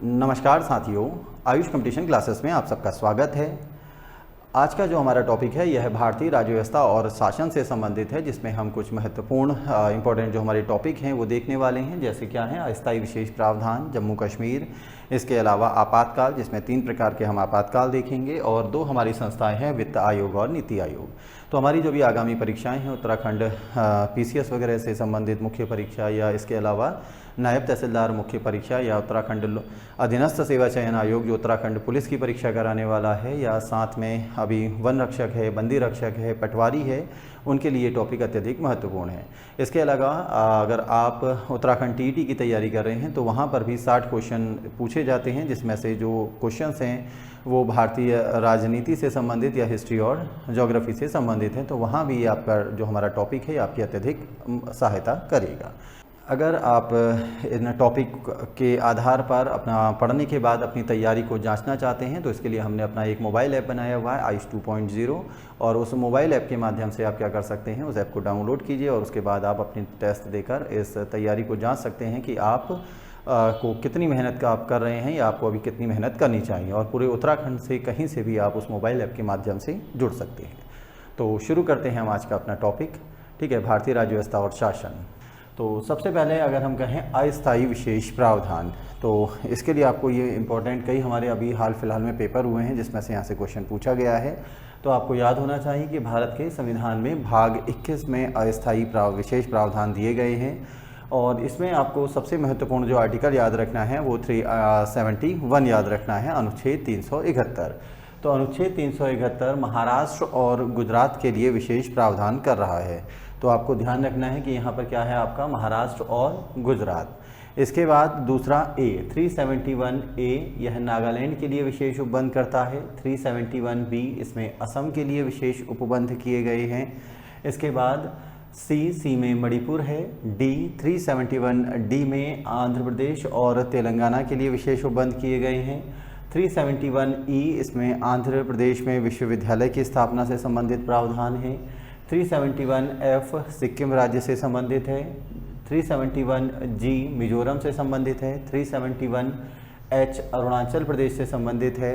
नमस्कार साथियों, Ayush competition classes में आप सबका स्वागत है। आज का जो हमारा टॉपिक है यह भारतीय राज्य व्यवस्था और शासन से संबंधित है, जिसमें हम कुछ महत्वपूर्ण इंपॉर्टेंट जो हमारे टॉपिक हैं वो देखने वाले हैं। जैसे क्या है, अस्थायी विशेष प्रावधान, जम्मू कश्मीर, इसके अलावा आपातकाल, जिसमें 3 प्रकार के हम आपातकाल देखेंगे, और 2 हमारी संस्थाएं हैं, वित्त आयोग और नीति आयोग। तो हमारी जो भी आगामी परीक्षाएं हैं, उत्तराखंड पीसीएस वगैरह से संबंधित मुख्य परीक्षा, या इसके अलावा नायब तहसीलदार मुख्य परीक्षा, या उत्तराखंड अधीनस्थ सेवा चयन आयोग जो उत्तराखंड पुलिस की परीक्षा कराने वाला है, या साथ में अभी वन रक्षक है, बंदी रक्षक है, पटवारी है, उनके लिए टॉपिक अत्यधिक महत्वपूर्ण है। इसके अलावा अगर आप उत्तराखंड टीईटी की तैयारी कर रहे हैं तो वहाँ पर भी 60 क्वेश्चन पूछे जाते हैं, जिसमें से जो क्वेश्चंस हैं वो भारतीय राजनीति से संबंधित या हिस्ट्री और ज्योग्राफी से संबंधित हैं। तो वहाँ भी आपका जो हमारा टॉपिक है आपकी अत्यधिक सहायता करेगा। अगर आप इन टॉपिक के आधार पर अपना पढ़ने के बाद अपनी तैयारी को जांचना चाहते हैं तो इसके लिए हमने अपना एक मोबाइल ऐप बनाया हुआ है आयुष 2.0, और उस मोबाइल ऐप के माध्यम से आप क्या कर सकते हैं, उस ऐप को डाउनलोड कीजिए और उसके बाद आप अपनी टेस्ट देकर इस तैयारी को जांच सकते हैं कि आप को कितनी मेहनत का आप कर रहे हैं, या आपको अभी कितनी मेहनत करनी चाहिए। और पूरे उत्तराखंड से कहीं से भी आप उस मोबाइल ऐप के माध्यम से जुड़ सकते हैं। तो शुरू करते हैं हम आज का अपना टॉपिक। ठीक है, भारतीय राज्य व्यवस्था और शासन। तो सबसे पहले अगर हम कहें अस्थायी विशेष प्रावधान, तो इसके लिए आपको ये इम्पोर्टेंट कई हमारे अभी हाल फिलहाल में पेपर हुए हैं जिसमें से यहाँ से क्वेश्चन पूछा गया है। तो आपको याद होना चाहिए कि भारत के संविधान में भाग 21 में अस्थायी विशेष प्रावधान दिए गए हैं, और इसमें आपको सबसे महत्वपूर्ण जो आर्टिकल याद रखना है वो 371 याद रखना है, अनुच्छेद 371। तो अनुच्छेद 371 महाराष्ट्र और गुजरात के लिए विशेष प्रावधान कर रहा है। तो आपको ध्यान रखना है कि यहाँ पर क्या है आपका, महाराष्ट्र और गुजरात। इसके बाद दूसरा ए 371 ए, यह नागालैंड के लिए विशेष उपबंध करता है। 371 बी, इसमें असम के लिए विशेष उपबंध किए गए हैं। इसके बाद सी में मणिपुर है। डी 371 डी में आंध्र प्रदेश और तेलंगाना के लिए विशेष उपबंध किए गए हैं। 371 ई, इसमें आंध्र प्रदेश में विश्वविद्यालय की स्थापना से संबंधित प्रावधान है। 371 एफ सिक्किम राज्य से संबंधित है। 371 जी मिजोरम से संबंधित है। 371 एच अरुणाचल प्रदेश से संबंधित है।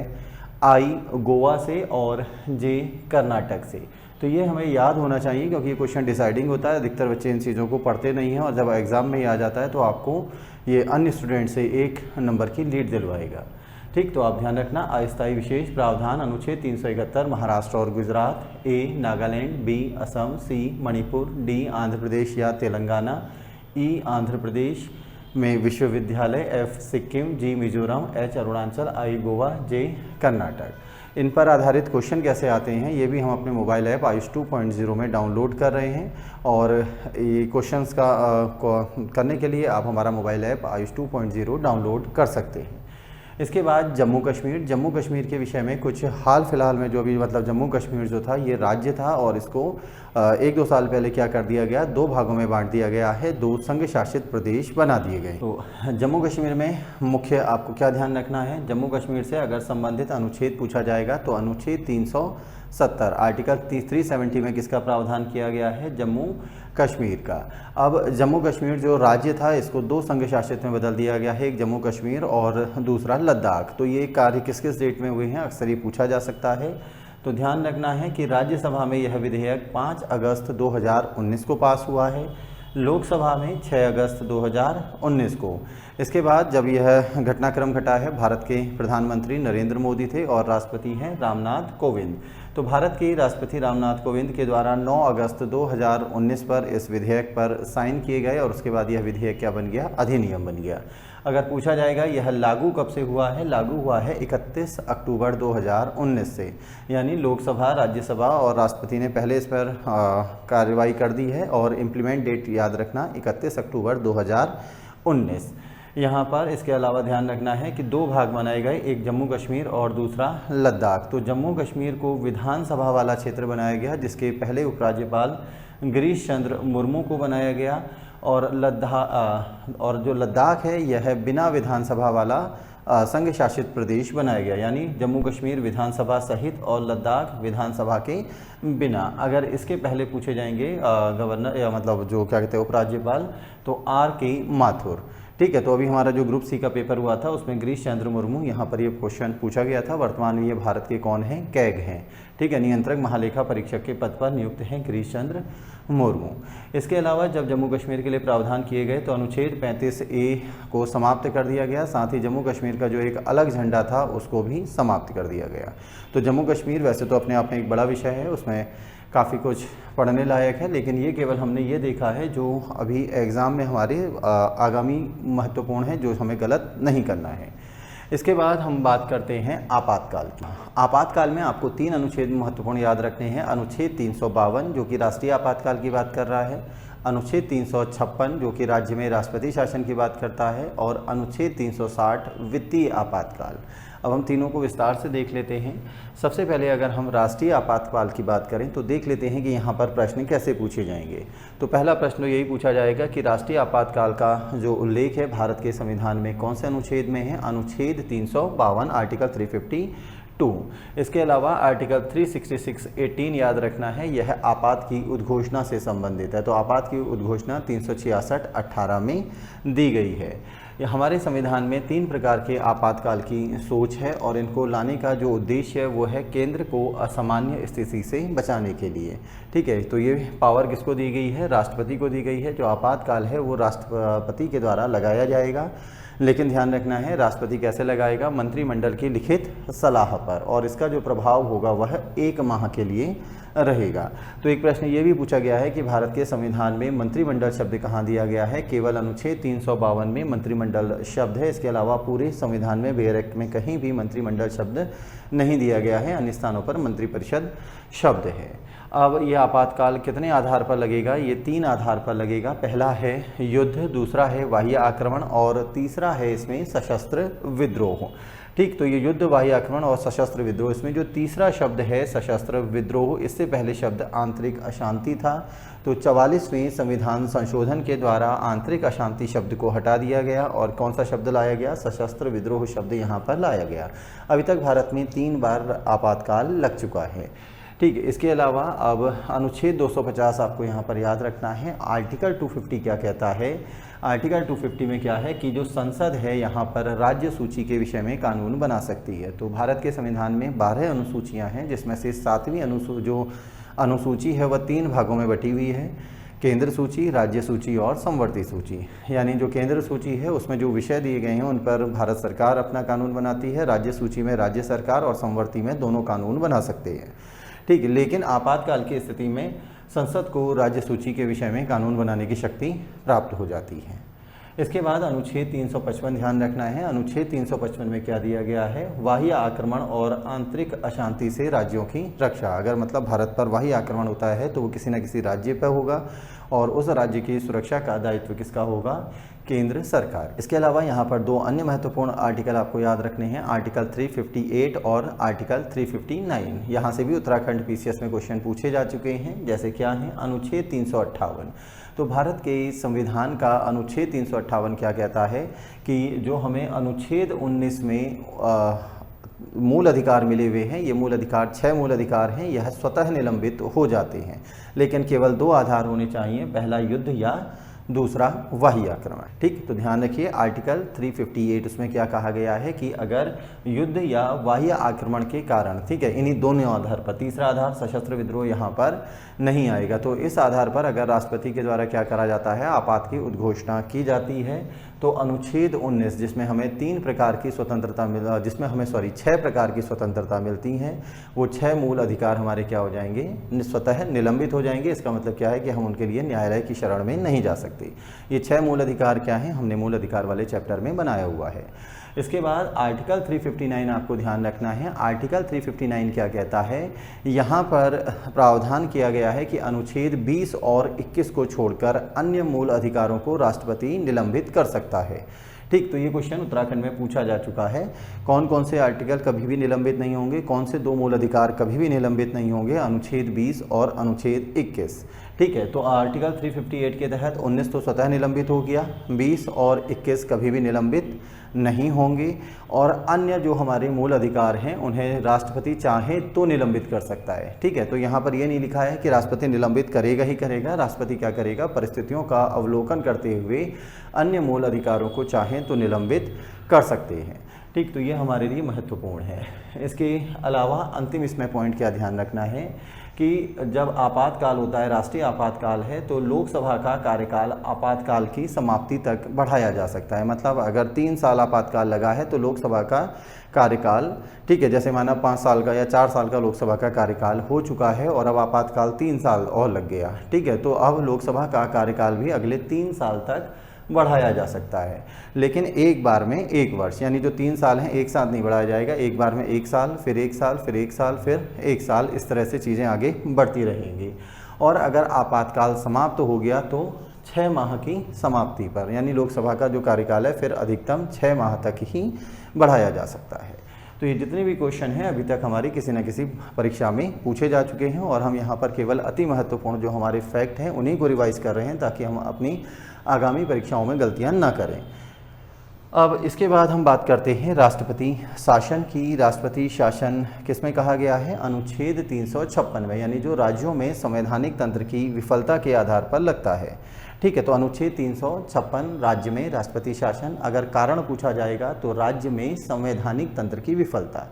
आई गोवा से, और जे कर्नाटक से। तो ये हमें याद होना चाहिए क्योंकि ये क्वेश्चन डिसाइडिंग होता है। अधिकतर बच्चे इन चीज़ों को पढ़ते नहीं हैं, और जब एग्ज़ाम में ही आ जाता है तो आपको ये अन्य स्टूडेंट से 1 नंबर की लीड दिलवाएगा। ठीक, तो आप ध्यान रखना, अस्थायी विशेष प्रावधान अनुच्छेद 371 महाराष्ट्र और गुजरात, ए नागालैंड, बी असम, सी मणिपुर, डी आंध्र प्रदेश या तेलंगाना, ई आंध्र प्रदेश में विश्वविद्यालय, एफ सिक्किम, जी मिजोरम, एच अरुणाचल, आई गोवा, जे कर्नाटक। इन पर आधारित क्वेश्चन कैसे आते हैं ये भी हम अपने मोबाइल ऐप आयुष 2.0 में डाउनलोड कर रहे हैं, और ये क्वेश्चंस का करने के लिए आप हमारा मोबाइल ऐप आयुष 2.0 डाउनलोड कर सकते हैं। इसके बाद जम्मू कश्मीर। जम्मू कश्मीर के विषय में कुछ हाल फिलहाल में जो भी जम्मू कश्मीर जो था ये राज्य था, और इसको 1-2 साल पहले क्या कर दिया गया, 2 भागों में बांट दिया गया है, 2 संघ शासित प्रदेश बना दिए गए। तो जम्मू कश्मीर में मुख्य आपको क्या ध्यान रखना है, जम्मू कश्मीर से अगर संबंधित अनुच्छेद पूछा जाएगा तो अनुच्छेद 370 आर्टिकल 370 में किसका प्रावधान किया गया है, जम्मू कश्मीर का। अब जम्मू कश्मीर जो राज्य था इसको 2 संघ शासित में बदल दिया गया है, एक जम्मू कश्मीर और दूसरा लद्दाख। तो ये कार्य किस किस डेट में हुए हैं, अक्सर ये पूछा जा सकता है। तो ध्यान रखना है कि राज्यसभा में यह विधेयक 5 अगस्त 2019 को पास हुआ है, लोकसभा में 6 अगस्त 2019 को। इसके बाद जब यह घटनाक्रम घटा है, भारत के प्रधानमंत्री नरेंद्र मोदी थे और राष्ट्रपति हैं रामनाथ कोविंद। तो भारत के राष्ट्रपति रामनाथ कोविंद के द्वारा 9 अगस्त 2019 पर इस विधेयक पर साइन किए गए, और उसके बाद यह विधेयक क्या बन गया, अधिनियम बन गया। अगर पूछा जाएगा यह लागू कब से हुआ है, लागू हुआ है 31 अक्टूबर 2019 से, यानी लोकसभा, राज्यसभा और राष्ट्रपति ने पहले इस पर कार्रवाई कर दी है, और इम्प्लीमेंट डेट याद रखना 31 अक्टूबर 2019। यहाँ पर इसके अलावा ध्यान रखना है कि 2 भाग बनाए गए, एक जम्मू कश्मीर और दूसरा लद्दाख। तो जम्मू कश्मीर को विधानसभा वाला क्षेत्र बनाया गया, जिसके पहले उपराज्यपाल गिरीश चंद्र मुर्मू को बनाया गया, और जो लद्दाख है यह बिना विधानसभा वाला संघ शासित प्रदेश बनाया गया, यानी जम्मू कश्मीर विधानसभा सहित और लद्दाख विधानसभा के बिना। अगर इसके पहले पूछे जाएंगे गवर्नर या जो क्या कहते हैं उपराज्यपाल, तो R.K. माथुर। ठीक है, तो अभी हमारा जो ग्रुप सी का पेपर हुआ था उसमें गिरीश चंद्र मुर्मू यहाँ पर ये क्वेश्चन पूछा गया था। वर्तमान में ये भारत के कौन हैं? कैग हैं। ठीक है, नियंत्रक महालेखा परीक्षक के पद पर नियुक्त हैं गिरीश चंद्र मुर्मू। इसके अलावा जब जम्मू कश्मीर के लिए प्रावधान किए गए तो अनुच्छेद 35A को समाप्त कर दिया गया। साथ ही जम्मू कश्मीर का जो एक अलग झंडा था उसको भी समाप्त कर दिया गया। तो जम्मू कश्मीर वैसे तो अपने आप में एक बड़ा विषय है, उसमें काफ़ी कुछ पढ़ने लायक है, लेकिन ये केवल हमने ये देखा है जो अभी एग्ज़ाम में हमारे आगामी महत्वपूर्ण है, जो हमें गलत नहीं करना है। इसके बाद हम बात करते हैं आपातकाल की। आपातकाल में आपको 3 अनुच्छेद महत्वपूर्ण याद रखने हैं। अनुच्छेद 352 जो कि राष्ट्रीय आपातकाल की बात कर रहा है, अनुच्छेद 356 जो कि राज्य में राष्ट्रपति शासन की बात करता है, और अनुच्छेद 360 वित्तीय आपातकाल। अब हम तीनों को विस्तार से देख लेते हैं। सबसे पहले अगर हम राष्ट्रीय आपातकाल की बात करें तो देख लेते हैं कि यहाँ पर प्रश्न कैसे पूछे जाएंगे। तो पहला प्रश्न यही पूछा जाएगा कि राष्ट्रीय आपातकाल का जो उल्लेख है भारत के संविधान में कौन से अनुच्छेद में है? अनुच्छेद 352 आर्टिकल 352। इसके अलावा आर्टिकल 366(18) याद रखना है, यह आपात की उद्घोषणा से संबंधित है। तो आपात की उद्घोषणा 366(18) में दी गई है। हमारे संविधान में 3 प्रकार के आपातकाल की सोच है और इनको लाने का जो उद्देश्य है वो है केंद्र को असामान्य स्थिति से बचाने के लिए। ठीक है, तो ये पावर किसको दी गई है? राष्ट्रपति को दी गई है। जो आपातकाल है वो राष्ट्रपति के द्वारा लगाया जाएगा, लेकिन ध्यान रखना है राष्ट्रपति कैसे लगाएगा? मंत्रिमंडल की लिखित सलाह पर, और इसका जो प्रभाव होगा वह 1 माह के लिए रहेगा। तो एक प्रश्न ये भी पूछा गया है कि भारत के संविधान में मंत्रिमंडल शब्द कहाँ दिया गया है? केवल अनुच्छेद 352 में मंत्रिमंडल शब्द है। इसके अलावा पूरे संविधान में बेयर एक्ट में कहीं भी मंत्रिमंडल शब्द नहीं दिया गया है, अन्य स्थानों पर मंत्रिपरिषद शब्द है। अब यह आपातकाल कितने आधार पर लगेगा? ये 3 आधार पर लगेगा। पहला है युद्ध, दूसरा है बाह्य आक्रमण, और तीसरा है इसमें सशस्त्र विद्रोह। ठीक, तो ये युद्ध, बाह्य आक्रमण और सशस्त्र विद्रोह, इसमें जो तीसरा शब्द है सशस्त्र विद्रोह, इससे पहले शब्द आंतरिक अशांति था। तो 44वें संविधान संशोधन के द्वारा आंतरिक अशांति शब्द को हटा दिया गया और कौन सा शब्द लाया गया? सशस्त्र विद्रोह शब्द यहाँ पर लाया गया। अभी तक भारत में 3 बार आपातकाल लग चुका है। ठीक है, इसके अलावा अब अनुच्छेद 250 आपको यहाँ पर याद रखना है। आर्टिकल 250 क्या कहता है? आर्टिकल 250 में क्या है कि जो संसद है यहाँ पर राज्य सूची के विषय में कानून बना सकती है। तो भारत के संविधान में 12 अनुसूचियाँ हैं, जिसमें से 7वीं अनुसूची है वह 3 भागों में बटी हुई है। केंद्र सूची, राज्य सूची और संवर्ती सूची। यानी जो केंद्र सूची है उसमें जो विषय दिए गए हैं उन पर भारत सरकार अपना कानून बनाती है। राज्य सूची में राज्य सरकार और संवर्ती में दोनों कानून बना सकते हैं। ठीक है, लेकिन आपातकाल की स्थिति में संसद को राज्य सूची के विषय में कानून बनाने की शक्ति प्राप्त हो जाती है। इसके बाद अनुच्छेद 355 ध्यान रखना है। अनुच्छेद 355 में क्या दिया गया है? बाह्य आक्रमण और आंतरिक अशांति से राज्यों की रक्षा। अगर मतलब भारत पर बाह्य आक्रमण होता है तो वो किसी न किसी राज्य पर होगा और उस राज्य की सुरक्षा का दायित्व किसका होगा? केंद्र सरकार। इसके अलावा यहाँ पर 2 अन्य महत्वपूर्ण आर्टिकल आपको याद रखने हैं, आर्टिकल 358 और आर्टिकल 359। यहाँ से भी उत्तराखंड पीसीएस में क्वेश्चन पूछे जा चुके हैं। जैसे क्या है? अनुच्छेद 358। तो भारत के संविधान का अनुच्छेद 358 क्या कहता है कि जो हमें अनुच्छेद 19 में मूल अधिकार मिले हुए हैं, ये मूल अधिकार 6 मूल अधिकार हैं, यह स्वतः निलंबित हो जाते हैं, लेकिन केवल 2 आधार होने चाहिए, पहला युद्ध या दूसरा बाह्य आक्रमण। ठीक, तो ध्यान रखिए आर्टिकल 358 उसमें क्या कहा गया है कि अगर युद्ध या बाह्य आक्रमण के कारण, ठीक है, इन्हीं दोनों आधार पर, तीसरा आधार सशस्त्र विद्रोह यहाँ पर नहीं आएगा, तो इस आधार पर अगर राष्ट्रपति के द्वारा क्या करा जाता है? आपात की उद्घोषणा की जाती है। तो अनुच्छेद 19 जिसमें हमें 3 प्रकार की स्वतंत्रता जिसमें हमें 6 प्रकार की स्वतंत्रता मिलती हैं, वो 6 मूल अधिकार हमारे क्या हो जाएंगे? स्वतः निलंबित हो जाएंगे। इसका मतलब क्या है कि हम उनके लिए न्यायालय की शरण में नहीं जा सकते। ये 6 मूल अधिकार क्या हैं? हमने मूल अधिकार वाले चैप्टर में बनाया हुआ है। इसके बाद आर्टिकल 359 आपको ध्यान रखना है। आर्टिकल 359 क्या कहता है? यहाँ पर प्रावधान किया गया है कि अनुच्छेद 20 और 21 को छोड़कर अन्य मूल अधिकारों को राष्ट्रपति निलंबित कर सकता है। ठीक, तो ये क्वेश्चन उत्तराखंड में पूछा जा चुका है। कौन कौन से आर्टिकल कभी भी निलंबित नहीं होंगे? कौन से 2 मूल अधिकार कभी भी निलंबित नहीं होंगे? अनुच्छेद 20 और अनुच्छेद 21। ठीक है। तो आर्टिकल 358 के तहत 19 तो स्वतः निलंबित हो गया, 20 और 21 कभी भी निलंबित नहीं होंगे, और अन्य जो हमारे मूल अधिकार हैं उन्हें राष्ट्रपति चाहे तो निलंबित कर सकता है। ठीक है। तो यहाँ पर ये नहीं लिखा है कि राष्ट्रपति निलंबित करेगा ही करेगा, राष्ट्रपति क्या करेगा, परिस्थितियों का अवलोकन करते हुए अन्य मूल अधिकारों को चाहे तो निलंबित कर सकते हैं। ठीक, तो ये हमारे लिए महत्वपूर्ण है। इसके अलावा अंतिम इसमें पॉइंट क्या ध्यान रखना है कि जब आपातकाल होता है, राष्ट्रीय आपातकाल है, तो लोकसभा का कार्यकाल आपातकाल की समाप्ति तक बढ़ाया जा सकता है। मतलब अगर 3 साल आपातकाल लगा है तो लोकसभा का कार्यकाल, ठीक है, जैसे माना 5 साल का या 4 साल का लोकसभा का कार्यकाल हो चुका है और अब आपातकाल 3 साल और लग गया। ठीक है। तो अब लोकसभा का कार्यकाल भी अगले 3 साल तक बढ़ाया जा सकता है, लेकिन एक बार में 1 वर्ष, यानी जो 3 साल हैं एक साथ नहीं बढ़ाया जाएगा, एक बार में 1 साल, फिर 1 साल, फिर 1 साल, फिर 1 साल, इस तरह से चीज़ें आगे बढ़ती रहेंगी। और अगर आपातकाल समाप्त हो गया तो 6 माह की समाप्ति पर, यानी लोकसभा का जो कार्यकाल है फिर अधिकतम 6 माह तक ही बढ़ाया जा सकता है। तो ये जितने भी क्वेश्चन हैं अभी तक हमारी किसी न किसी परीक्षा में पूछे जा चुके हैं, और हम यहाँ पर केवल अति महत्वपूर्ण जो हमारे फैक्ट हैं उन्हीं को रिवाइज कर रहे हैं ताकि हम अपनी आगामी परीक्षाओं में गलतियाँ न करें। अब इसके बाद हम बात करते हैं राष्ट्रपति शासन की। राष्ट्रपति शासन किसमें कहा गया है, अनुच्छेद 356 में, यानी जो राज्यों में संवैधानिक तंत्र की विफलता के आधार पर लगता है। ठीक है। तो अनुच्छेद 356 राज्य में राष्ट्रपति शासन, अगर कारण पूछा जाएगा तो राज्य में संवैधानिक तंत्र की विफलता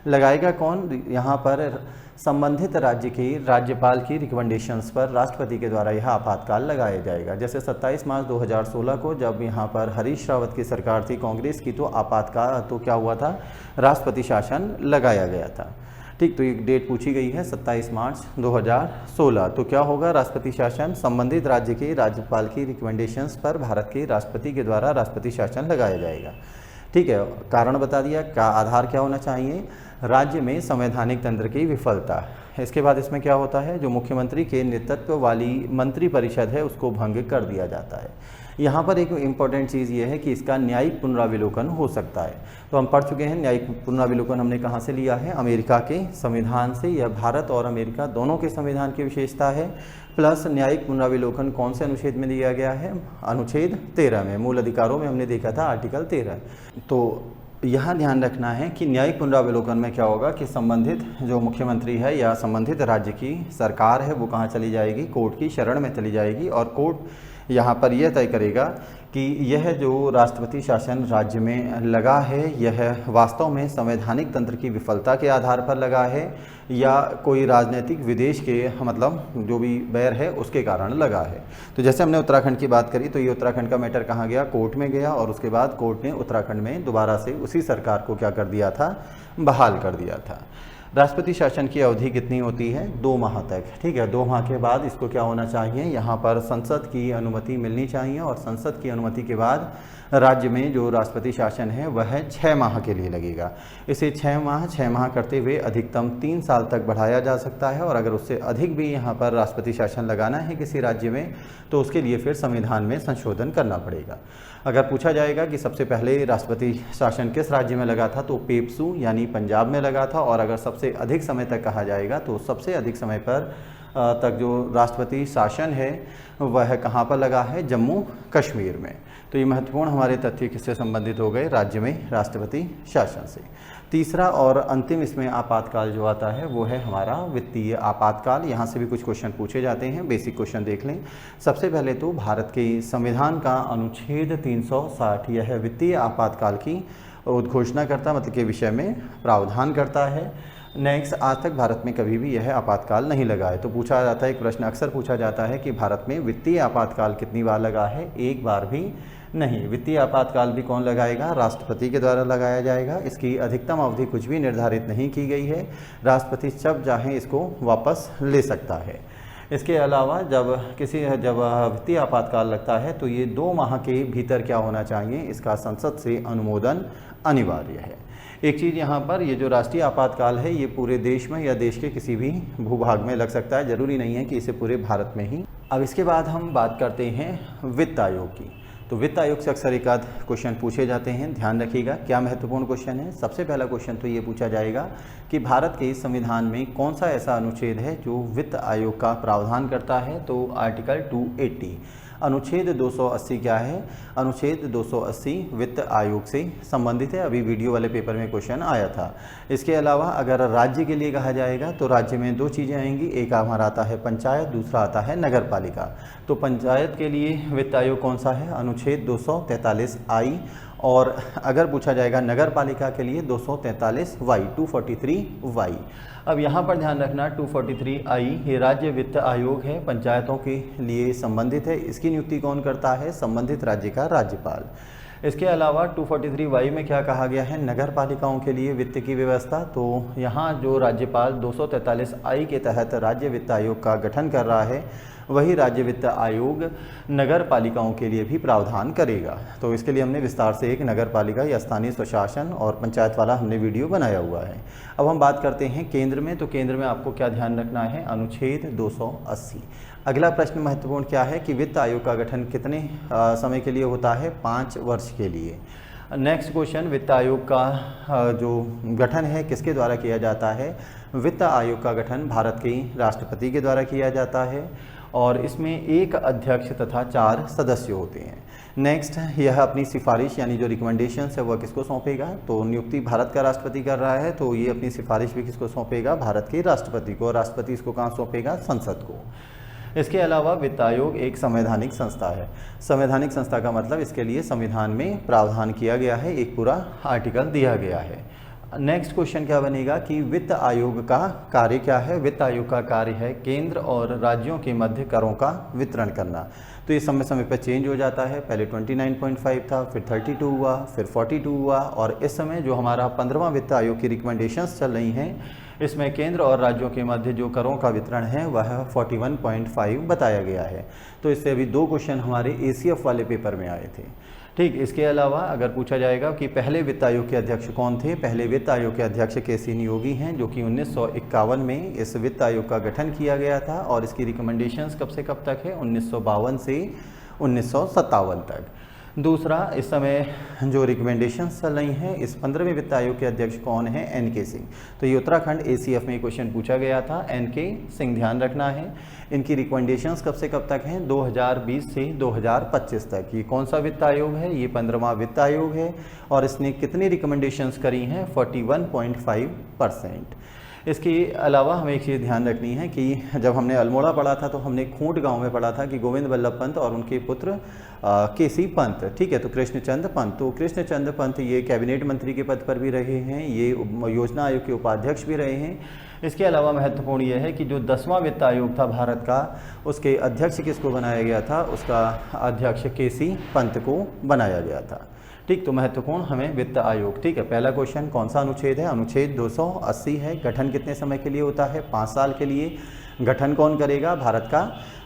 लगाएगा कौन, यहाँ पर संबंधित राज्य के राज्यपाल की रिकमेंडेशंस पर राष्ट्रपति के द्वारा यह आपातकाल लगाया जाएगा। जैसे 27 मार्च 2016 को जब यहाँ पर हरीश रावत की सरकार थी कांग्रेस की, तो आपातकाल तो क्या हुआ था, राष्ट्रपति शासन लगाया गया था। ठीक, तो एक डेट पूछी गई है 27 मार्च 2016। तो क्या होगा, राष्ट्रपति शासन संबंधित राज्य के राज्यपाल की रिकमेंडेशंस पर भारत के राष्ट्रपति के द्वारा राष्ट्रपति शासन लगाया जाएगा। ठीक है। कारण बता दिया, का आधार क्या होना चाहिए, राज्य में संवैधानिक तंत्र की विफलता। इसके बाद इसमें क्या होता है, जो मुख्यमंत्री के नेतृत्व वाली मंत्रिपरिषद है उसको भंग कर दिया जाता है। यहाँ पर एक इम्पॉर्टेंट चीज़ ये है कि इसका न्यायिक पुनरावलोकन हो सकता है। तो हम पढ़ चुके हैं, न्यायिक पुनरावलोकन हमने कहाँ से लिया है, अमेरिका के संविधान से। यह भारत और अमेरिका दोनों के संविधान की विशेषता है। प्लस न्यायिक पुनरावलोकन कौन से अनुच्छेद में दिया गया है, अनुच्छेद 13 में, मूल अधिकारों में हमने देखा था आर्टिकल 13। तो यहाँ ध्यान रखना है कि न्यायिक पुनरावलोकन में क्या होगा कि संबंधित जो मुख्यमंत्री है या संबंधित राज्य की सरकार है वो कहाँ चली जाएगी, कोर्ट की शरण में चली जाएगी, और कोर्ट यहाँ पर यह तय करेगा कि यह जो राष्ट्रपति शासन राज्य में लगा है यह वास्तव में संवैधानिक तंत्र की विफलता के आधार पर लगा है या कोई राजनीतिक विदेश के, मतलब जो भी बैर है उसके कारण लगा है। तो जैसे हमने उत्तराखंड की बात करी, तो ये उत्तराखंड का मैटर कहाँ गया, कोर्ट में गया, और उसके बाद कोर्ट ने उत्तराखंड में दोबारा से उसी सरकार को क्या कर दिया था, बहाल कर दिया था। राष्ट्रपति शासन की अवधि कितनी होती है, 2 माह तक। ठीक है। 2 माह के बाद इसको क्या होना चाहिए, यहाँ पर संसद की अनुमति मिलनी चाहिए, और संसद की अनुमति के बाद राज्य में जो राष्ट्रपति शासन है वह 6 माह के लिए लगेगा। इसे 6 माह करते हुए अधिकतम 3 साल तक बढ़ाया जा सकता है, और अगर उससे अधिक भी यहाँ पर राष्ट्रपति शासन लगाना है किसी राज्य में तो उसके लिए फिर संविधान में संशोधन करना पड़ेगा। अगर पूछा जाएगा कि सबसे पहले राष्ट्रपति शासन किस राज्य में लगा था, तो पेप्सू यानी पंजाब में लगा था, और अगर सबसे अधिक समय तक कहा जाएगा तो सबसे अधिक समय पर तक जो राष्ट्रपति शासन है वह कहाँ पर लगा है, जम्मू कश्मीर में। तो ये महत्वपूर्ण हमारे तथ्य किससे संबंधित हो गए, राज्य में राष्ट्रपति शासन से। तीसरा और अंतिम इसमें आपातकाल जो आता है वो है हमारा वित्तीय आपातकाल। यहाँ से भी कुछ क्वेश्चन पूछे जाते हैं, बेसिक क्वेश्चन देख लें। सबसे पहले तो भारत के संविधान का अनुच्छेद 360 यह वित्तीय आपातकाल की उद्घोषणा करता, मतलब के विषय में प्रावधान करता है। नेक्स्ट, आज तक भारत में कभी भी यह आपातकाल नहीं लगा है। तो पूछा जाता है, एक प्रश्न अक्सर पूछा जाता है कि भारत में वित्तीय आपातकाल कितनी बार लगा है, एक बार भी नहीं। वित्तीय आपातकाल भी कौन लगाएगा, राष्ट्रपति के द्वारा लगाया जाएगा। इसकी अधिकतम अवधि कुछ भी निर्धारित नहीं की गई है, राष्ट्रपति जब चाहे इसको वापस ले सकता है। इसके अलावा जब वित्तीय आपातकाल लगता है तो ये 2 माह के भीतर क्या होना चाहिए, इसका संसद से अनुमोदन अनिवार्य है। एक चीज़ यहाँ पर, ये जो राष्ट्रीय आपातकाल है ये पूरे देश में या देश के किसी भी भूभाग में लग सकता है, जरूरी नहीं है कि इसे पूरे भारत में ही। अब इसके बाद हम बात करते हैं वित्त आयोग की। तो वित्त आयोग से अक्सर एक आध क्वेश्चन पूछे जाते हैं, ध्यान रखिएगा। क्या महत्वपूर्ण क्वेश्चन है? सबसे पहला क्वेश्चन तो ये पूछा जाएगा कि भारत के संविधान में कौन सा ऐसा अनुच्छेद है जो वित्त आयोग का प्रावधान करता है? तो आर्टिकल 280। अनुच्छेद 280 क्या है? अनुच्छेद 280 वित्त आयोग से संबंधित है। अभी वीडियो वाले पेपर में क्वेश्चन आया था। इसके अलावा अगर राज्य के लिए कहा जाएगा तो राज्य में दो चीज़ें आएंगी, एक हमारा आता है पंचायत, दूसरा आता है नगर पालिका। तो पंचायत के लिए वित्त आयोग कौन सा है? अनुच्छेद 243I। और अगर पूछा जाएगा नगर पालिका के लिए 243Y, 243Y। अब यहाँ पर ध्यान रखना 243I ये राज्य वित्त आयोग है, पंचायतों के लिए संबंधित है। इसकी नियुक्ति कौन करता है? संबंधित राज्य का राज्यपाल। इसके अलावा 243Y में क्या कहा गया है? नगर पालिकाओं के लिए वित्त की व्यवस्था। तो यहाँ जो राज्यपाल 243I के तहत राज्य वित्त आयोग का गठन कर रहा है, वही राज्य वित्त आयोग नगर पालिकाओं के लिए भी प्रावधान करेगा। तो इसके लिए हमने विस्तार से एक नगर पालिका या स्थानीय स्वशासन और पंचायत वाला हमने वीडियो बनाया हुआ है। अब हम बात करते हैं केंद्र में। तो केंद्र में आपको क्या ध्यान रखना है? अनुच्छेद 280। अगला प्रश्न महत्वपूर्ण क्या है कि वित्त आयोग का गठन कितने समय के लिए होता है? 5 वर्ष के लिए। नेक्स्ट क्वेश्चन, वित्त आयोग का जो गठन है किसके द्वारा किया जाता है? वित्त आयोग का गठन भारत के राष्ट्रपति के द्वारा किया जाता है और इसमें एक अध्यक्ष तथा 4 सदस्य होते हैं। नेक्स्ट, यह अपनी सिफारिश यानी जो रिकमेंडेशंस है वह किसको सौंपेगा? तो नियुक्ति भारत का राष्ट्रपति कर रहा है, तो ये अपनी सिफारिश भी किसको सौंपेगा? भारत के राष्ट्रपति को। राष्ट्रपति इसको कहाँ सौंपेगा? संसद को। इसके अलावा वित्त आयोग एक संवैधानिक संस्था है। संवैधानिक संस्था का मतलब इसके लिए संविधान में प्रावधान किया गया है, एक पूरा आर्टिकल दिया गया है। नेक्स्ट क्वेश्चन क्या बनेगा कि वित्त आयोग का कार्य क्या है? वित्त आयोग का कार्य है केंद्र और राज्यों के मध्य करों का वितरण करना। तो ये समय समय पर चेंज हो जाता है। पहले 29.5 था, फिर 32 हुआ, फिर 42 हुआ और इस समय जो हमारा 15वां वित्त आयोग की रिकमेंडेशंस चल रही हैं, इसमें केंद्र और राज्यों के मध्य जो करों का वितरण है वह 41.5 बताया गया है। तो इससे अभी 2 क्वेश्चन हमारे ACF वाले पेपर में आए थे। ठीक, इसके अलावा अगर पूछा जाएगा कि पहले वित्त आयोग के अध्यक्ष कौन थे? पहले वित्त आयोग के अध्यक्ष KC नियोगी हैं, जो कि 1951 में इस वित्त आयोग का गठन किया गया था और इसकी रिकमेंडेशंस कब से कब तक है? 1952 से 1957 तक। दूसरा, इस समय जो रिकमेंडेशंस चल रही हैं, इस 15वें वित्त आयोग के अध्यक्ष कौन है? NK सिंह। तो ये उत्तराखंड ACF में क्वेश्चन पूछा गया था। NK सिंह ध्यान रखना है। इनकी रिकमेंडेशंस कब से कब तक हैं? 2020 से 2025 तक। ये कौन सा वित्त आयोग है? ये 15वां वित्त आयोग है और इसने कितनी रिकमेंडेशंस करी हैं? 41.5%। इसके अलावा हमें एक चीज़ ध्यान रखनी है कि जब हमने अल्मोड़ा पढ़ा था तो हमने खूंट गांव में पढ़ा था कि गोविंद वल्लभ पंत और उनके पुत्र KC पंत, ठीक है, तो कृष्णचंद पंत। तो कृष्णचंद पंत ये कैबिनेट मंत्री के पद पर भी रहे हैं, ये योजना आयोग के उपाध्यक्ष भी रहे हैं। इसके अलावा महत्वपूर्ण यह है कि जो 10वां वित्त आयोग था भारत का, उसके अध्यक्ष किसको बनाया गया था? उसका अध्यक्ष KC पंत को बनाया गया था। ठीक, तो महत्वपूर्ण हमें वित्त आयोग। ठीक है, पहला क्वेश्चन कौन सा अनुच्छेद है? अनुच्छेद 280 है। गठन कितने समय के लिए होता है? 5 साल के लिए। गठन कौन करेगा? भारत का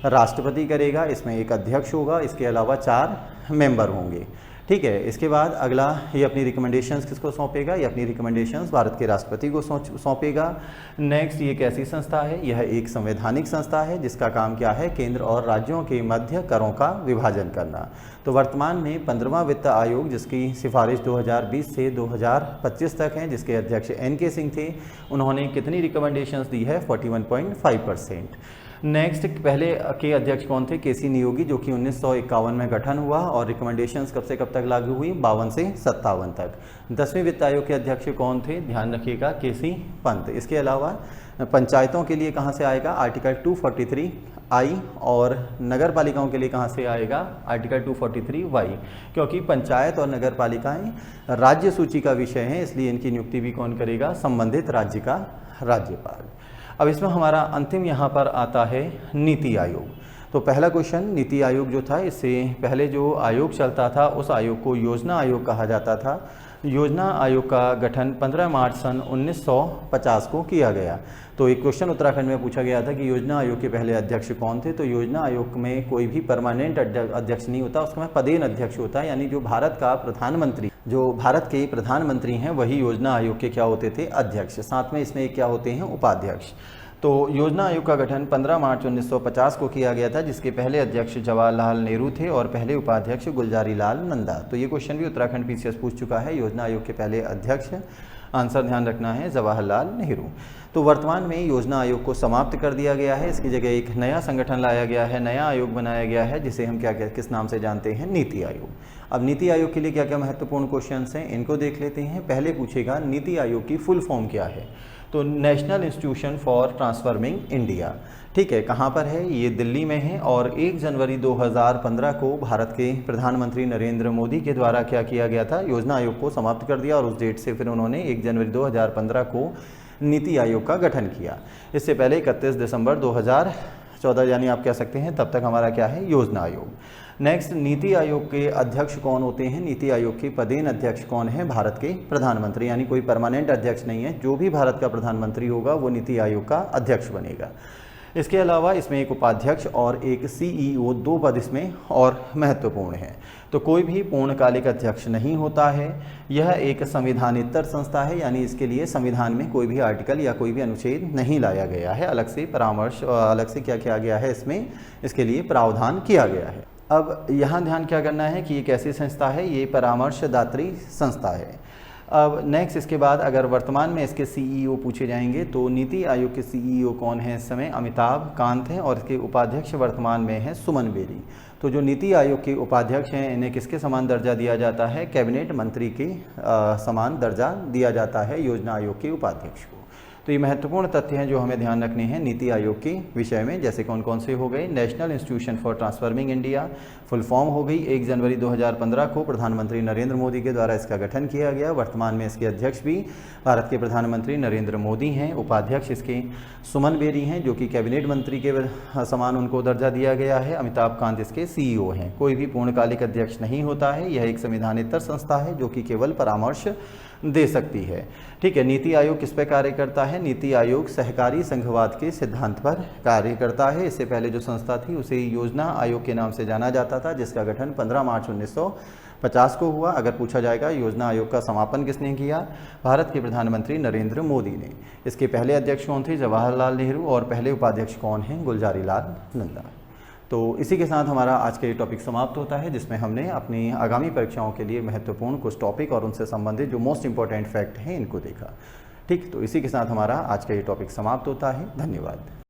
राष्ट्रपति करेगा। इसमें एक अध्यक्ष होगा, इसके अलावा 4 मेंबर होंगे। ठीक है, इसके बाद अगला, ये अपनी रिकमेंडेशंस किसको सौंपेगा? ये अपनी रिकमेंडेशंस भारत के राष्ट्रपति को सौंपेगा। नेक्स्ट, ये कैसी संस्था है? यह एक संवैधानिक संस्था है जिसका काम क्या है? केंद्र और राज्यों के मध्य करों का विभाजन करना। तो वर्तमान में 15वां वित्त आयोग, जिसकी सिफारिश 2020 से 2025 तक है, जिसके अध्यक्ष NK सिंह थे, उन्होंने कितनी रिकमेंडेशंस दी है? 41.5%। नेक्स्ट, पहले के अध्यक्ष कौन थे? KC नियोगी, जो कि 1951 में गठन हुआ और रिकमेंडेशंस कब से कब तक लागू हुई? 52 से 57 तक। 10वें वित्त आयोग के अध्यक्ष कौन थे? ध्यान रखिएगा, KC पंत। इसके अलावा पंचायतों के लिए कहाँ से आएगा? आर्टिकल 243I और नगर पालिकाओं के लिए कहाँ से आएगा? Article 243Y। क्योंकि पंचायत और नगर पालिकाएँ राज्य सूची का विषय हैं, इसलिए इनकी नियुक्ति भी कौन करेगा? संबंधित राज्य का राज्यपाल। अब इसमें हमारा अंतिम यहाँ पर आता है नीति आयोग। तो पहला क्वेश्चन, नीति आयोग जो था, इससे पहले जो आयोग चलता था उस आयोग को योजना आयोग कहा जाता था। योजना आयोग का गठन 15 मार्च सन 1950 को किया गया। तो एक क्वेश्चन उत्तराखंड में पूछा गया था कि योजना आयोग के पहले अध्यक्ष कौन थे? तो योजना आयोग में कोई भी परमानेंट अध्यक्ष नहीं होता, उसमें पदेन अध्यक्ष होता है, यानी जो भारत का प्रधानमंत्री, जो भारत के प्रधानमंत्री हैं, वही योजना आयोग के क्या होते थे? अध्यक्ष। साथ में इसमें क्या होते हैं? उपाध्यक्ष। तो योजना आयोग का गठन 15 मार्च 1950 को किया गया था, जिसके पहले अध्यक्ष जवाहरलाल नेहरू थे और पहले उपाध्यक्ष गुलजारी लाल नंदा। तो ये क्वेश्चन भी उत्तराखंड पीसीएस पूछ चुका है। योजना आयोग के पहले अध्यक्ष, आंसर ध्यान रखना है, जवाहरलाल नेहरू। तो वर्तमान में योजना आयोग को समाप्त कर दिया गया है। इसकी जगह एक नया संगठन लाया गया है, नया आयोग बनाया गया है, जिसे हम किस नाम से जानते हैं, नीति आयोग। अब नीति आयोग के लिए क्या क्या महत्वपूर्ण क्वेश्चंस हैं, इनको देख लेते हैं। पहले पूछेगा नीति आयोग की फुल फॉर्म क्या है, तो national institution for transforming India. ठीक है, कहाँ पर है, ये दिल्ली में है। और 1 जनवरी 2015 को भारत के प्रधानमंत्री नरेंद्र मोदी के द्वारा क्या किया गया था, योजना आयोग को समाप्त कर दिया और उस डेट से फिर उन्होंने 1 जनवरी 2015 को नीति आयोग का गठन किया। इससे पहले 31 दिसंबर 2014 यानी आप कह सकते हैं तब तक हमारा क्या है, योजना आयोग। नेक्स्ट, नीति आयोग के अध्यक्ष कौन होते हैं, नीति आयोग के पदेन अध्यक्ष कौन है, भारत के प्रधानमंत्री, यानी कोई परमानेंट अध्यक्ष नहीं है, जो भी भारत का प्रधानमंत्री होगा वो नीति आयोग का अध्यक्ष बनेगा। इसके अलावा इसमें एक उपाध्यक्ष और एक सीईओ, 2 पद इसमें और महत्वपूर्ण है। तो कोई भी पूर्णकालिक अध्यक्ष नहीं होता है। यह एक संविधानेतर संस्था है, यानी इसके लिए संविधान में कोई भी आर्टिकल या कोई भी अनुच्छेद नहीं लाया गया है, अलग से परामर्श, अलग से क्या किया गया है, इसमें इसके लिए प्रावधान किया गया है। अब यहाँ ध्यान क्या करना है कि ये कैसी संस्था है, ये परामर्शदात्री संस्था है। अब नेक्स्ट, इसके बाद अगर वर्तमान में इसके सीईओ पूछे जाएंगे तो नीति आयोग के सीईओ कौन है इस समय, अमिताभ कांत हैं, और इसके उपाध्यक्ष वर्तमान में है सुमन बेरी। तो जो नीति आयोग के उपाध्यक्ष हैं इन्हें किसके समान दर्जा दिया जाता है, कैबिनेट मंत्री के समान दर्जा दिया जाता है योजना आयोग के उपाध्यक्ष को। तो ये महत्वपूर्ण तथ्य हैं जो हमें ध्यान रखने हैं नीति आयोग के विषय में, जैसे कौन कौन से हो गए, national institution for transforming India, full form हो गई। 1 जनवरी 2015 को प्रधानमंत्री नरेंद्र मोदी के द्वारा इसका गठन किया गया। वर्तमान में इसके अध्यक्ष भी भारत के प्रधानमंत्री नरेंद्र मोदी हैं। उपाध्यक्ष इसके सुमन बेरी हैं, जो कि कैबिनेट मंत्री के समान उनको दर्जा दिया गया है। अमिताभ कांत इसके सीईओ हैं। कोई भी पूर्णकालिक अध्यक्ष नहीं होता है। यह एक संविधानेतर संस्था है जो कि केवल परामर्श दे सकती है। ठीक है, नीति आयोग किस पे कार्य करता है, नीति आयोग सहकारी संघवाद के सिद्धांत पर कार्य करता है। इससे पहले जो संस्था थी उसे योजना आयोग के नाम से जाना जाता था, जिसका गठन 15 मार्च 1950 को हुआ। अगर पूछा जाएगा योजना आयोग का समापन किसने किया, भारत के प्रधानमंत्री नरेंद्र मोदी ने। इसके पहले अध्यक्ष कौन थे, जवाहरलाल नेहरू, और पहले उपाध्यक्ष कौन हैं, गुलजारी लाल नंदा। तो इसी के साथ हमारा आज का ये टॉपिक समाप्त होता है, जिसमें हमने अपनी आगामी परीक्षाओं के लिए महत्वपूर्ण कुछ टॉपिक और उनसे संबंधित जो मोस्ट इंपॉर्टेंट फैक्ट हैं इनको देखा। ठीक, तो इसी के साथ हमारा आज का ये टॉपिक समाप्त होता है। धन्यवाद।